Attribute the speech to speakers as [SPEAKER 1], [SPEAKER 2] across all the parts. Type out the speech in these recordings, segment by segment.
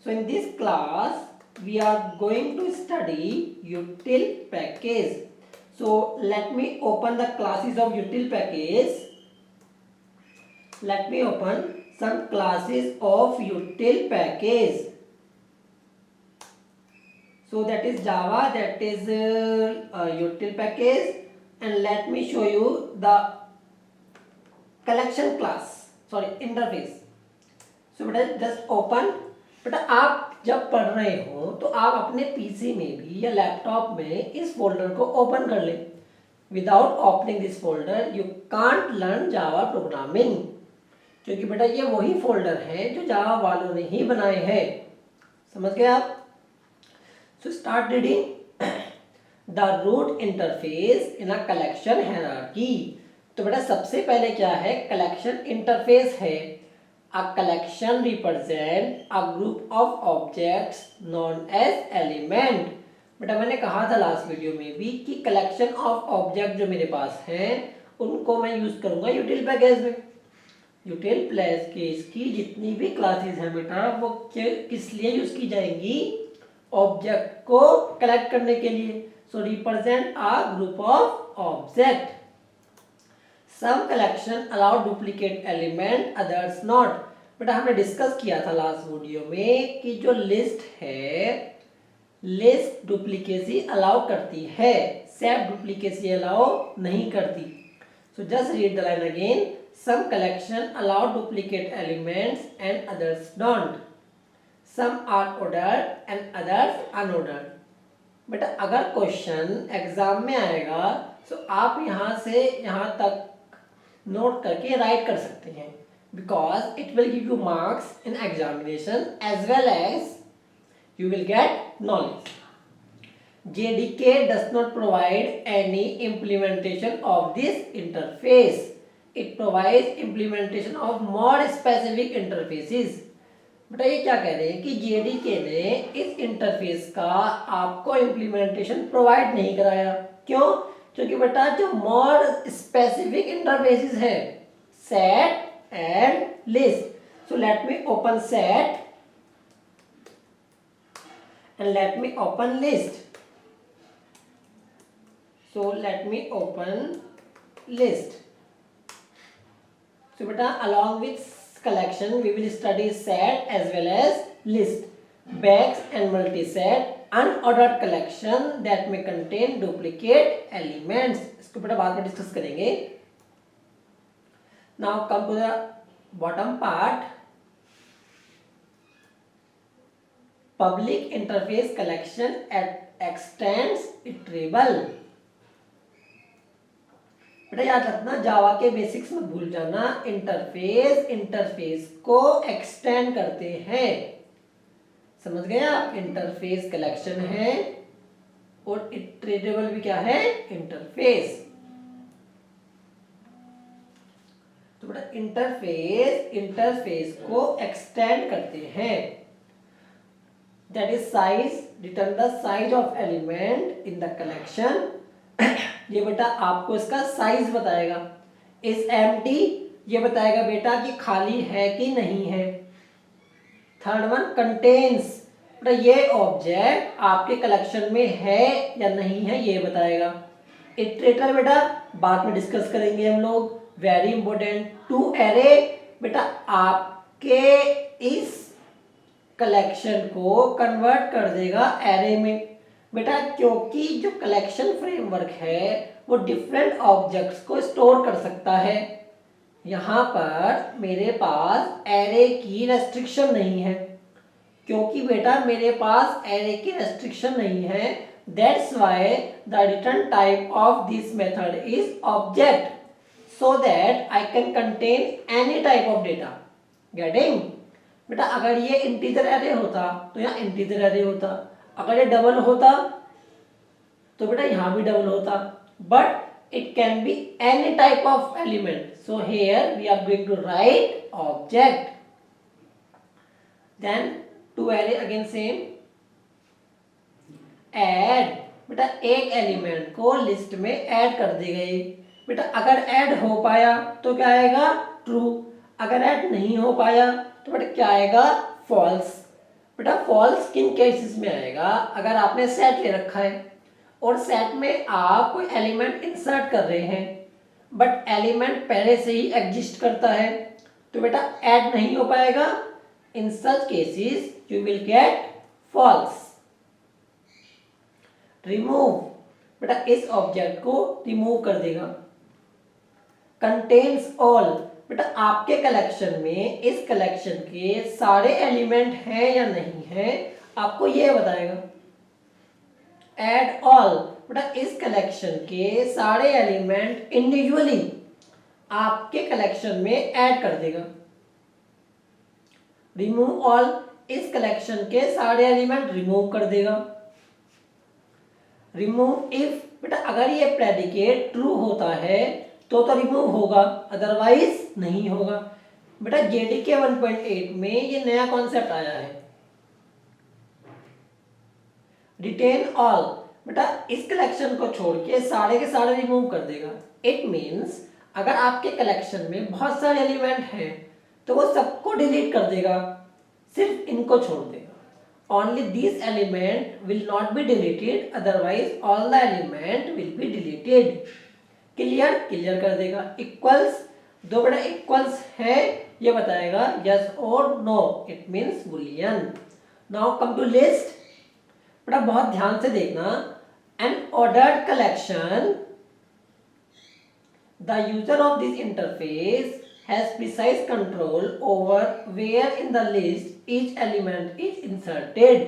[SPEAKER 1] So in this class we are going to study util package. So let me open the classes of util package. Let me open some classes of util package. So that is Java, that is util package, and let me show you the collection class, sorry interface. So बेटा just open. बेटा आप जब पढ़ रहे हो तो आप अपने पीसी में भी या लैपटॉप में इस फोल्डर को ओपन कर लें. Without opening this folder you can't learn Java programming, क्योंकि बेटा ये वही फोल्डर है जो जावा वालों ने ही बनाए हैं. समझ गए आप? So start reading the root interface in a collection hierarchy. तो बेटा सबसे पहले क्या है, कलेक्शन इंटरफेस है. A collection represent a group of objects known as element. बेटा मैंने कहा था लास्ट वीडियो में भी कि कलेक्शन ऑफ ऑब्जेक्ट जो मेरे पास हैं उनको मैं यूज करूंगा यूटिल पैकेज में. यूटिल पैकेज की जितनी भी क्लासेस हैं बेटा वो किस लिए यूज की जाएंगी, ऑब्जेक्ट को कलेक्ट करने के लिए. So represent a group of object. Some collection allow duplicate element, others not. बेटा हमने डिस्कस किया था लास्ट वीडियो में कि जो लिस्ट है, लिस्ट डुप्लीकेसी अलाउ करती है, सेल्फ डुप्लीकेसी अलाउ नहीं करती. So just read the line again. Some collection allow duplicate elements and others don't. Some are ordered and others unordered. बेटा अगर क्वेश्चन एग्जाम में आएगा तो आप यहाँ से यहाँ तक नोट करके राइट कर सकते हैं, because it will give you marks in examination as well as you will get knowledge. JDK does not provide any implementation of this interface. It provides implementation of more specific interfaces. बेटा ये क्या कह रहे हैं कि JDK ने इस interface का आपको इम्प्लीमेंटेशन प्रोवाइड नहीं कराया. क्यों? क्योंकि बेटा जो मोर स्पेसिफिक इंटरफेसेस है, set and list. So let me open set and let me open list. So let me open list. So बेटा along with collection we will study set as well as list, bags and multi-set, unordered collection that may contain duplicate elements. इसको बेटा बाद में discuss करेंगे. Now come to the bottom part. Public interface collection extends iterable. बेटा याद रखना, जावा के basics में भूल जाना. इंटरफेस को एक्सटेंड करते हैं. समझ गए आप? इंटरफेस कलेक्शन है और इटरेबल भी क्या है, इंटरफेस. तो बेटा इंटरफेस को एक्सटेंड करते हैं. That is size, return the size of element in the collection. ये बेटा आपको इसका साइज बताएगा. इज एम्प्टी, ये बताएगा बेटा कि खाली है कि नहीं है. थर्ड वन कंटेन्स, बेटा ये ऑब्जेक्ट आपके कलेक्शन में है या नहीं है ये बताएगा. इटरेटर बेटा बाद में डिस्कस करेंगे हम लोग, वेरी इंपॉर्टेंट. टू एरे, बेटा आपके इस कलेक्शन को कन्वर्ट कर देगा एरे में. बेटा क्योंकि जो कलेक्शन फ्रेमवर्क है वो डिफरेंट ऑब्जेक्ट्स को स्टोर कर सकता है. यहाँ पर मेरे पास एरे की रेस्ट्रिक्शन नहीं है. क्योंकि बेटा मेरे पास एरे की रेस्ट्रिक्शन नहीं है, that's why the return type of this method is object, so that I can contain any type of data. Getting? बेटा अगर ये इंटीजर एरे होता तो यहाँ इंटीजर एरे होता. अगर ये डबल होता तो बेटा यहाँ भी डबल होता. But it can be any type of element. So here we are going to write object. Then to array again same. Add, बेटा एक एलिमेंट को लिस्ट में ऐड कर दी गई. बेटा अगर ऐड हो पाया तो क्या आएगा, ट्रू. अगर ऐड नहीं हो पाया तो बेटा क्या आएगा, फॉल्स. बेटा फॉल्स किन केसेस में आएगा, अगर आपने सेट ले रखा है और सेट में आप कोई एलिमेंट इंसर्ट कर रहे हैं बट एलिमेंट पहले से ही एग्जिस्ट करता है तो बेटा ऐड नहीं हो पाएगा। In such cases you will get false. Remove, बेटा इस ऑब्जेक्ट को रिमूव कर देगा। कंटेन्स ऑल, बेटा आपके कलेक्शन में इस कलेक्शन के सारे एलिमेंट हैं या नहीं हैं आपको ये बताएगा। ऐड ऑल, बेटा इस कलेक्शन के सारे एलिमेंट इंडिविजुअली आपके कलेक्शन में ऐड कर देगा। रिमूव ऑल, इस कलेक्शन के सारे एलिमेंट रिमूव कर देगा। रिमूव इफ, बेटा अगर ये प्रेडिकेट ट्रू होता है तो रिमूव होगा, अदरवाइज नहीं होगा। बेटा JDK 1.8 में ये नया कॉन्सेप्ट आया है। रिटेन ऑल, बेटा इस कलेक्शन को छोड़ के सारे रिमूव कर देगा। इट मीन्स अगर आपके कलेक्शन में बहुत सारे एलिमेंट हैं तो वो सबको डिलीट कर देगा, सिर्फ इनको छोड़ देगा। Only these element will not be deleted, otherwise all the element will be deleted. Clear, clear कर देगा। इक्वल्स, दो बड़ा इक्वल्स है ये बताएगा यस और no, it means boolean. Now come to list, बड़ा बहुत ध्यान से देखना। An ordered collection, the user of this interface has precise control over where in the list each element is inserted.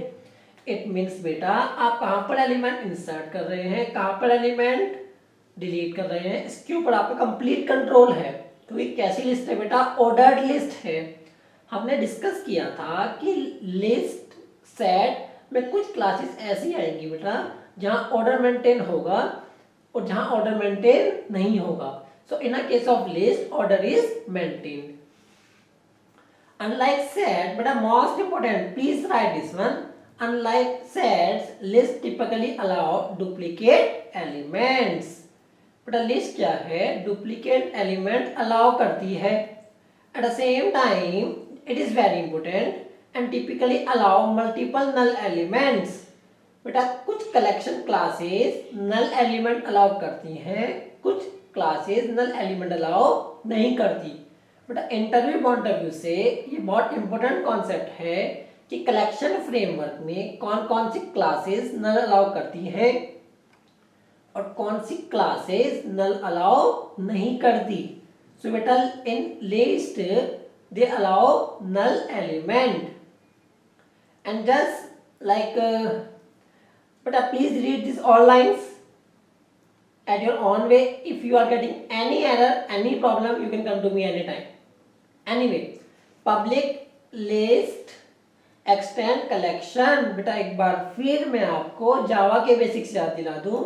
[SPEAKER 1] It means बेटा आप कहाँ पर एलिमेंट इंसर्ट कर रहे हैं, कहाँ पर एलिमेंट डिलीट कर रहे हैं, इसके ऊपर आपका कंप्लीट कंट्रोल है। तो ये कैसी लिस्ट है बेटा, ऑर्डर्ड लिस्ट है। हमने डिस्कस किया था कि लिस्ट सेट में कुछ क्लासेस ऐसी आएंगी बेटा जहाँ ऑर्डर मेंटेन होगा और जहाँ ऑर्डर मेंटेन नहीं होगा। So in a case of list, order is maintained. Unlike set, but most important, please write this one. Unlike sets, list typically allow duplicate elements. But a list क्या है? Duplicate element allow करती है. At the same time, it is very important and typically allow multiple null elements. बेटा कुछ collection classes null element allow करती हैं, कुछ classes नल element allow नहीं करती। But interview point of view से ये बहुत इंपॉर्टेंट कॉन्सेप्ट है कि कलेक्शन फ्रेमवर्क में कौन कौन सी क्लासेस नल अलाउ करती हैं और कौन सी क्लासेस नल अलाउ नहीं करती। सो बेटा in list they allow null element and just like बेटा please read this all lines at your own way. If you are getting any error, any problem, you can come to me anytime. Anyway, public list extend collection, बेटा एक बार फिर मैं आपको जावा के basics याद दिला दूं।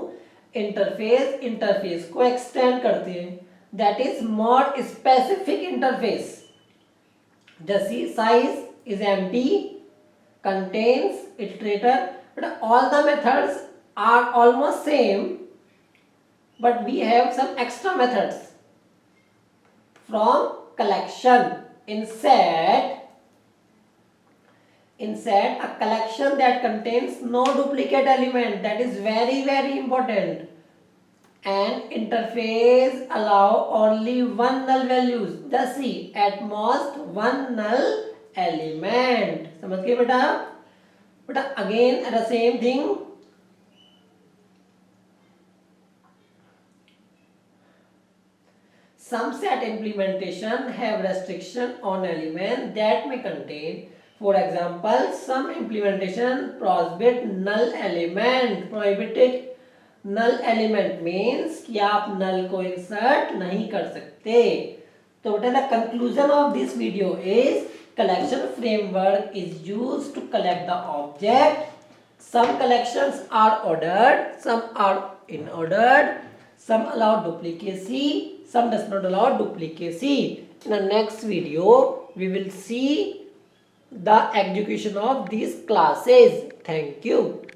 [SPEAKER 1] इंटरफेस को एक्सटेंड करते हैं, that is more specific interface. जैसे size is empty, contains, iterator, बेटा all the methods are almost same but we have some extra methods from collection. In set a collection that contains no duplicate element, that is very very important, and interface allow only one null values, just see at most one null element. समझ गए बेटा? बेटा again the same thing, some set implementation have restriction on element that may contain, for example, some implementation prohibit null element. Prohibited null element means कि आप null को insert नहीं कर सकते। तो बेटा the conclusion of this video is collection framework is used to collect the object. Some collections are ordered, some are unordered, some allow duplicacy, some does not allow duplicacy. In the next video we will see the execution of these classes. Thank you.